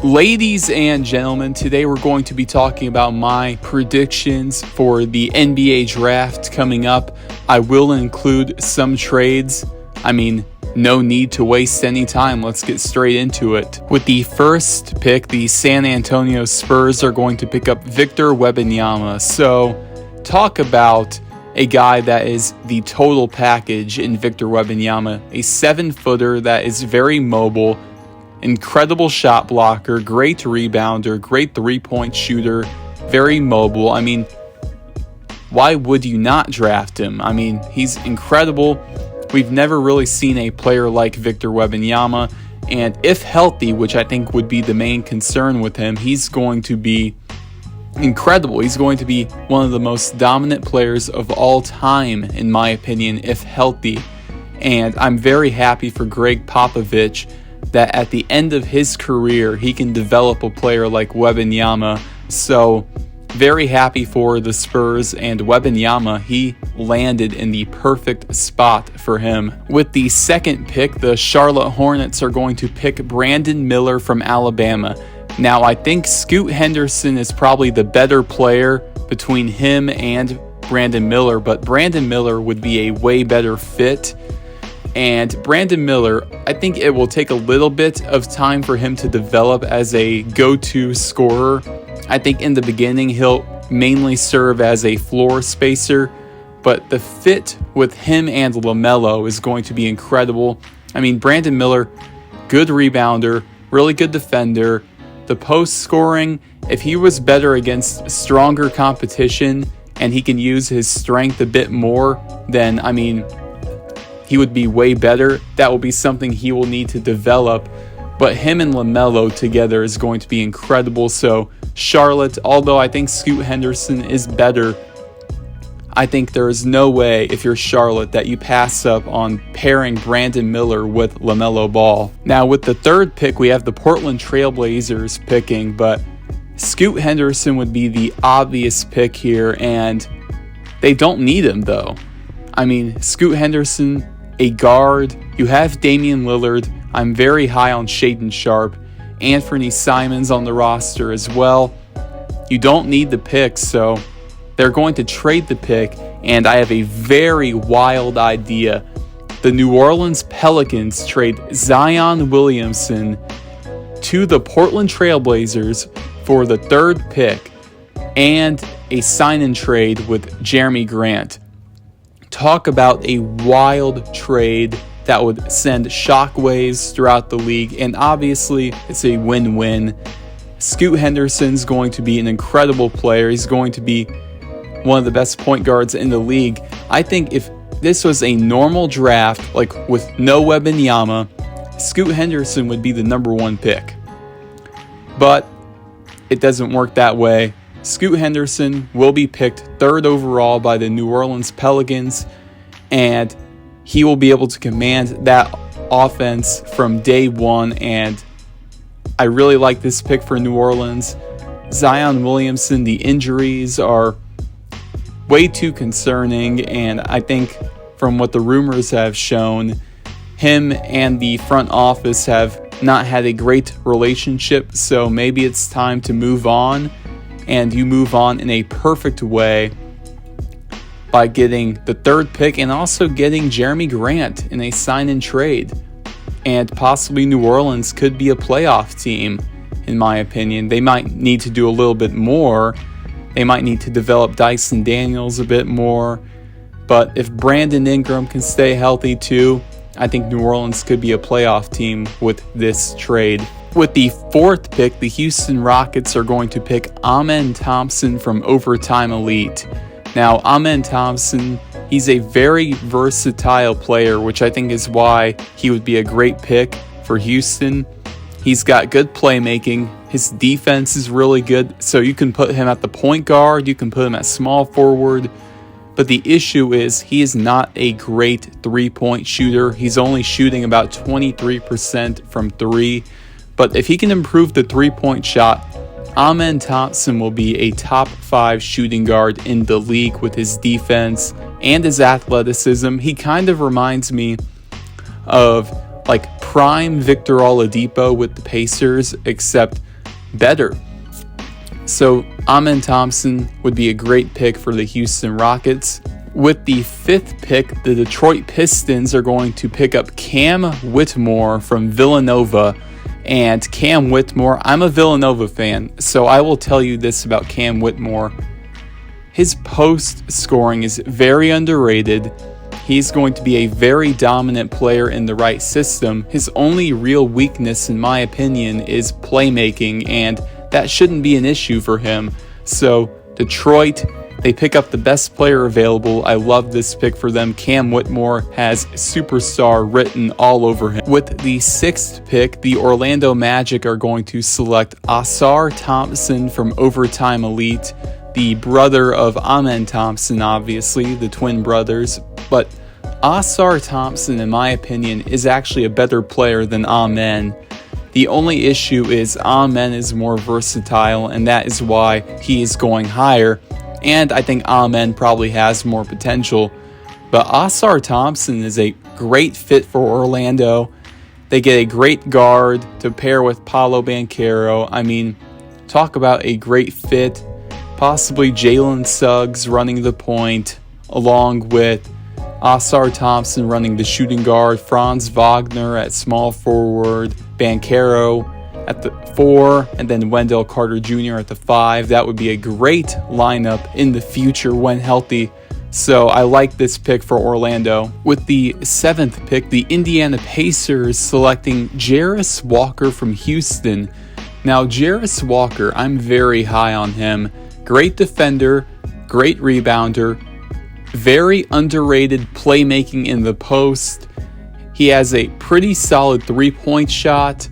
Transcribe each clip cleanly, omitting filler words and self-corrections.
Ladies and gentlemen, today we're going to be talking about my predictions for the NBA draft coming up. I will include some trades. No need to waste any time. Let's get straight into it. With the first pick, the San Antonio Spurs are going to pick up Victor Wembanyama. So, talk about a guy that is the total package in Victor Wembanyama. A 7-footer that is very mobile, incredible shot blocker, great rebounder, great three-point shooter, very mobile. Why would you not draft him? He's incredible. We've never really seen a player like Victor Wembanyama, and if healthy, which I think would be the main concern with him, he's going to be incredible. He's going to be one of the most dominant players of all time, in my opinion, if healthy. And I'm very happy for Greg Popovich that at the end of his career, he can develop a player like Wembanyama. So, very happy for the Spurs, and Wembanyama, he landed in the perfect spot for him. With the second pick, the Charlotte Hornets are going to pick Brandon Miller from Alabama. Now, I think Scoot Henderson is probably the better player between him and Brandon Miller, but Brandon Miller would be a way better fit. And Brandon Miller, I think it will take a little bit of time for him to develop as a go-to scorer. I think in the beginning he'll mainly serve as a floor spacer, but the fit with him and LaMelo is going to be incredible. Brandon Miller, good rebounder, really good defender. The post scoring, if he was better against stronger competition and he can use his strength a bit more, then he would be way better. That will be something he will need to develop. But him and LaMelo together is going to be incredible. So Charlotte, although I think Scoot Henderson is better, I think there is no way, if you're Charlotte, that you pass up on pairing Brandon Miller with LaMelo Ball. Now with the third pick, we have the Portland Trailblazers picking, but Scoot Henderson would be the obvious pick here, and they don't need him though. Scoot Henderson, a guard. You have Damian Lillard. I'm very high on Shaedon Sharpe. Anthony Simons on the roster as well. You don't need the pick, so they're going to trade the pick, and I have a very wild idea. The New Orleans Pelicans trade Zion Williamson to the Portland Trailblazers for the third pick and a sign-and trade with Jeremy Grant. Talk about a wild trade that would send shockwaves throughout the league, and obviously it's a win-win. Scoot Henderson's going to be an incredible player. He's going to be one of the best point guards in the league. I think if this was a normal draft, like with no Wembanyama, Scoot Henderson would be the number one pick. But it doesn't work that way. Scoot Henderson will be picked third overall by the New Orleans Pelicans, and he will be able to command that offense from day one, and I really like this pick for New Orleans. Zion Williamson, the injuries are way too concerning, and I think from what the rumors have shown, him and the front office have not had a great relationship, so maybe it's time to move on, and you move on in a perfect way by getting the third pick and also getting Jeremy Grant in a sign-and trade. And possibly New Orleans could be a playoff team, in my opinion. They might need to do a little bit more. They might need to develop Dyson Daniels a bit more. But if Brandon Ingram can stay healthy too, I think New Orleans could be a playoff team with this trade. With the fourth pick, the Houston Rockets are going to pick Amen Thompson from Overtime Elite. Now, Amen Thompson, he's a very versatile player, which I think is why he would be a great pick for Houston. He's got good playmaking. His defense is really good, so you can put him at the point guard, you can put him at small forward. But the issue is he is not a great three-point shooter. He's only shooting about 23% from three. But if he can improve the three-point shot, Amen Thompson will be a top 5 shooting guard in the league with his defense and his athleticism. He kind of reminds me of like prime Victor Oladipo with the Pacers, except better. So Amen Thompson would be a great pick for the Houston Rockets. With the 5th pick, the Detroit Pistons are going to pick up Cam Whitmore from Villanova. And Cam Whitmore, I'm a Villanova fan, so I will tell you this about Cam Whitmore. His post scoring is very underrated. He's going to be a very dominant player in the right system. His only real weakness, in my opinion, is playmaking, and that shouldn't be an issue for him. So Detroit, they pick up the best player available. I love this pick for them. Cam Whitmore has superstar written all over him. With the 6th pick, the Orlando Magic are going to select Ausar Thompson from Overtime Elite, the brother of Amen Thompson, obviously, the twin brothers. But Ausar Thompson, in my opinion, is actually a better player than Amen. The only issue is Amen is more versatile, and that is why he is going higher. And I think Amen probably has more potential. But Ausar Thompson is a great fit for Orlando. They get a great guard to pair with Paolo Banchero. I mean, talk about a great fit. Possibly Jalen Suggs running the point, along with Ausar Thompson running the shooting guard, Franz Wagner at small forward, Banchero at the 4, and then Wendell Carter Jr. at the 5. That would be a great lineup in the future when healthy. So I like this pick for Orlando. With the 7th pick, the Indiana Pacers selecting Jarris Walker from Houston. Now, Jarris Walker, I'm very high on him. Great defender, great rebounder, very underrated playmaking in the post. He has a pretty solid 3-point shot.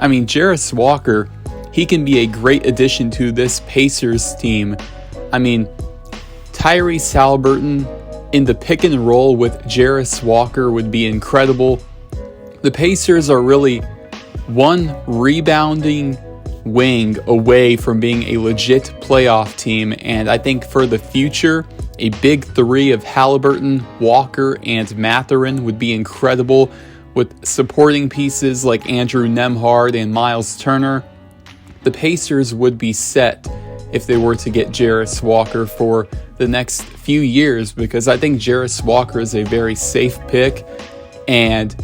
I mean, Jarris Walker, he can be a great addition to this Pacers team. I mean, Tyrese Haliburton in the pick and roll with Jarris Walker would be incredible. The Pacers are really one rebounding wing away from being a legit playoff team, and I think for the future, a big 3 of Haliburton, Walker, and Mathurin would be incredible, with supporting pieces like Andrew Nembhard and Miles Turner. The Pacers would be set if they were to get Jarris Walker for the next few years, because I think Jarris Walker is a very safe pick, and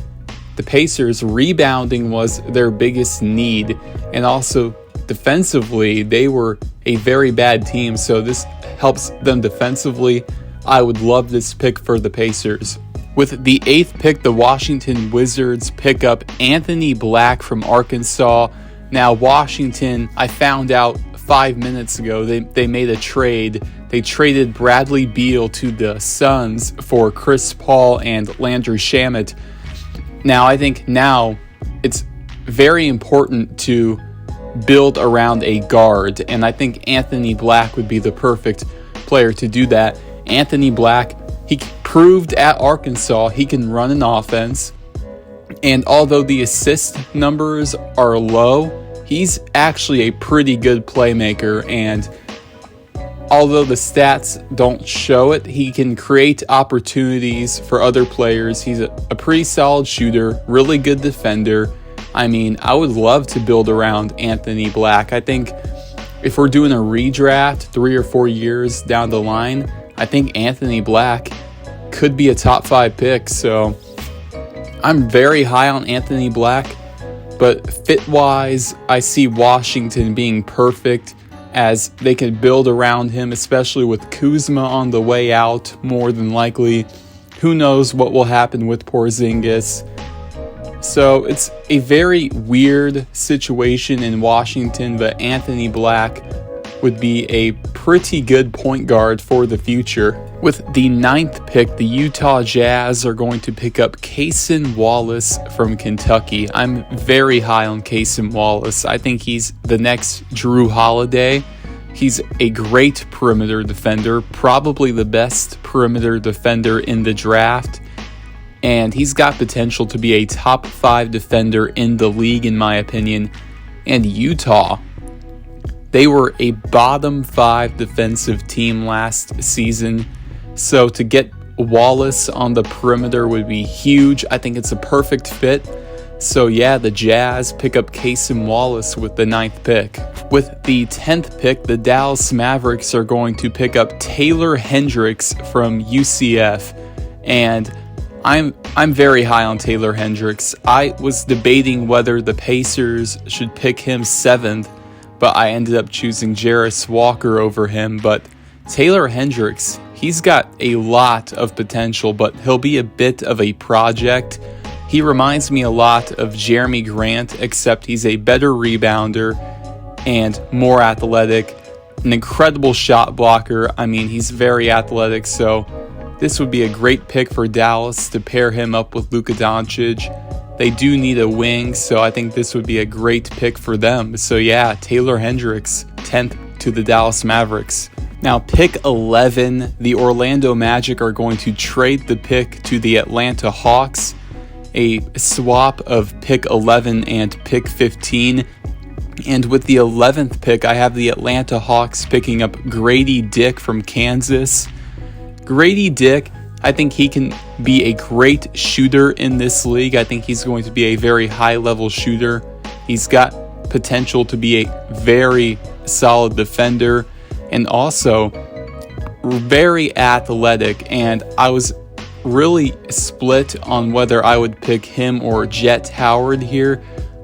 the Pacers rebounding was their biggest need, and also defensively they were a very bad team, so this helps them defensively. I would love this pick for the Pacers. With the 8th pick, the Washington Wizards pick up Anthony Black from Arkansas. Now, Washington, I found out 5 minutes ago, they made a trade. They traded Bradley Beal to the Suns for Chris Paul and Landry Shamet. Now, I think now it's very important to build around a guard, and I think Anthony Black would be the perfect player to do that. Anthony Black, he proved at Arkansas he can run an offense, and although the assist numbers are low, he's actually a pretty good playmaker, and although the stats don't show it, he can create opportunities for other players. He's a pretty solid shooter, really good defender. I mean, I would love to build around Anthony Black. I think if we're doing a redraft 3 or 4 years down the line, I think Anthony Black could be a top 5 pick. So I'm very high on Anthony Black, but fit-wise, I see Washington being perfect as they can build around him, especially with Kuzma on the way out, more than likely. Who knows what will happen with Porzingis. So it's a very weird situation in Washington, but Anthony Black would be a pretty good point guard for the future. With the 9th pick, the Utah Jazz are going to pick up Cason Wallace from Kentucky. I'm very high on Cason Wallace. I think he's the next Drew Holiday. He's a great perimeter defender, probably the best perimeter defender in the draft. And he's got potential to be a top 5 defender in the league, in my opinion. And Utah, they were a bottom 5 defensive team last season. So to get Wallace on the perimeter would be huge. I think it's a perfect fit. So yeah, the Jazz pick up Cason Wallace with the 9th pick. With the 10th pick, the Dallas Mavericks are going to pick up Taylor Hendricks from UCF, and I'm very high on Taylor Hendricks. I was debating whether the Pacers should pick him 7th, but I ended up choosing Jarris Walker over him. But Taylor Hendricks, he's got a lot of potential, but he'll be a bit of a project. He reminds me a lot of Jeremy Grant, except he's a better rebounder and more athletic, an incredible shot blocker. I mean, he's very athletic, so this would be a great pick for Dallas to pair him up with Luka Doncic. They do need a wing, so I think this would be a great pick for them. So yeah, Taylor Hendricks, 10th to the Dallas Mavericks. Now, pick 11, the Orlando Magic are going to trade the pick to the Atlanta Hawks, a swap of pick 11 and pick 15. And with the 11th pick, I have the Atlanta Hawks picking up Grady Dick from Kansas. Grady Dick, I think he can be a great shooter in this league. I think he's going to be a very high-level shooter. He's got potential to be a very solid defender and also very athletic. And I was really split on whether I would pick him or Jet Howard here.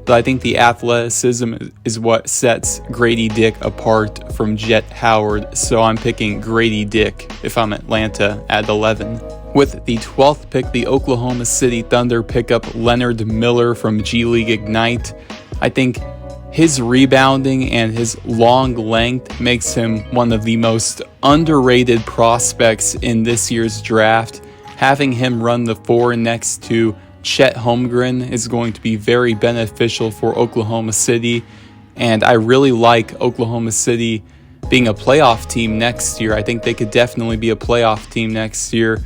But I think the athleticism is what sets Grady Dick apart from Jet Howard, so I'm picking Grady Dick if I'm Atlanta at 11. With the 12th pick, the Oklahoma City Thunder pick up Leonard Miller from G League Ignite. I think his rebounding and his long length makes him one of the most underrated prospects in this year's draft. Having him run the 4 next to Chet Holmgren is going to be very beneficial for Oklahoma City, and I really like Oklahoma City being a playoff team next year. I think they could definitely be a playoff team next year,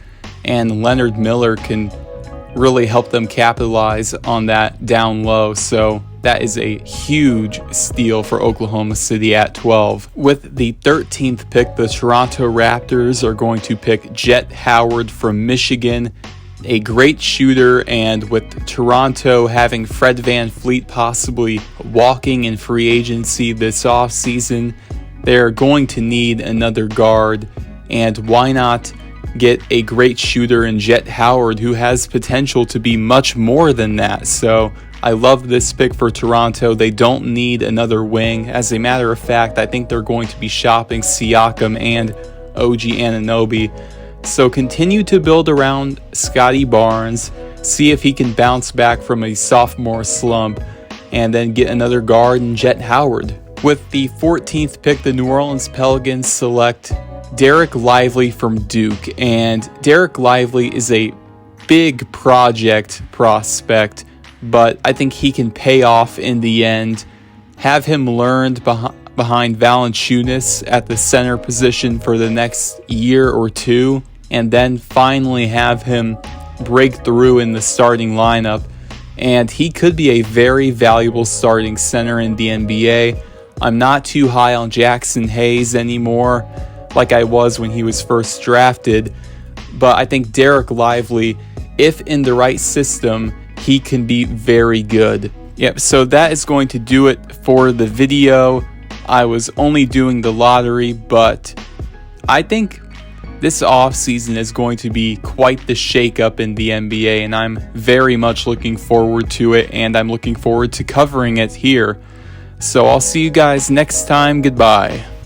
and Leonard Miller can really help them capitalize on that down low. So that is a huge steal for Oklahoma City at 12. With the 13th pick, the Toronto Raptors are going to pick Jet Howard from Michigan, a great shooter, and with Toronto having Fred VanVleet possibly walking in free agency this offseason, they're going to need another guard, and why not get a great shooter in Jet Howard who has potential to be much more than that. So I love this pick for Toronto. They don't need another wing. As a matter of fact, I think they're going to be shopping Siakam and OG Anunoby. So continue to build around Scotty Barnes, see if he can bounce back from a sophomore slump, and then get another guard in Jet Howard. With the 14th pick, the New Orleans Pelicans select Derek Lively from Duke, and Derek Lively is a big project prospect, but I think he can pay off in the end. Have him learned behind Valanciunas at the center position for the next year or two, and then finally have him break through in the starting lineup. And he could be a very valuable starting center in the NBA. I'm not too high on Jackson Hayes anymore, like I was when he was first drafted, but I think Derek Lively, if in the right system, he can be very good. Yep, so that is going to do it for the video. I was only doing the lottery, but I think this offseason is going to be quite the shakeup in the NBA, and I'm very much looking forward to it, and I'm looking forward to covering it here. So I'll see you guys next time. Goodbye.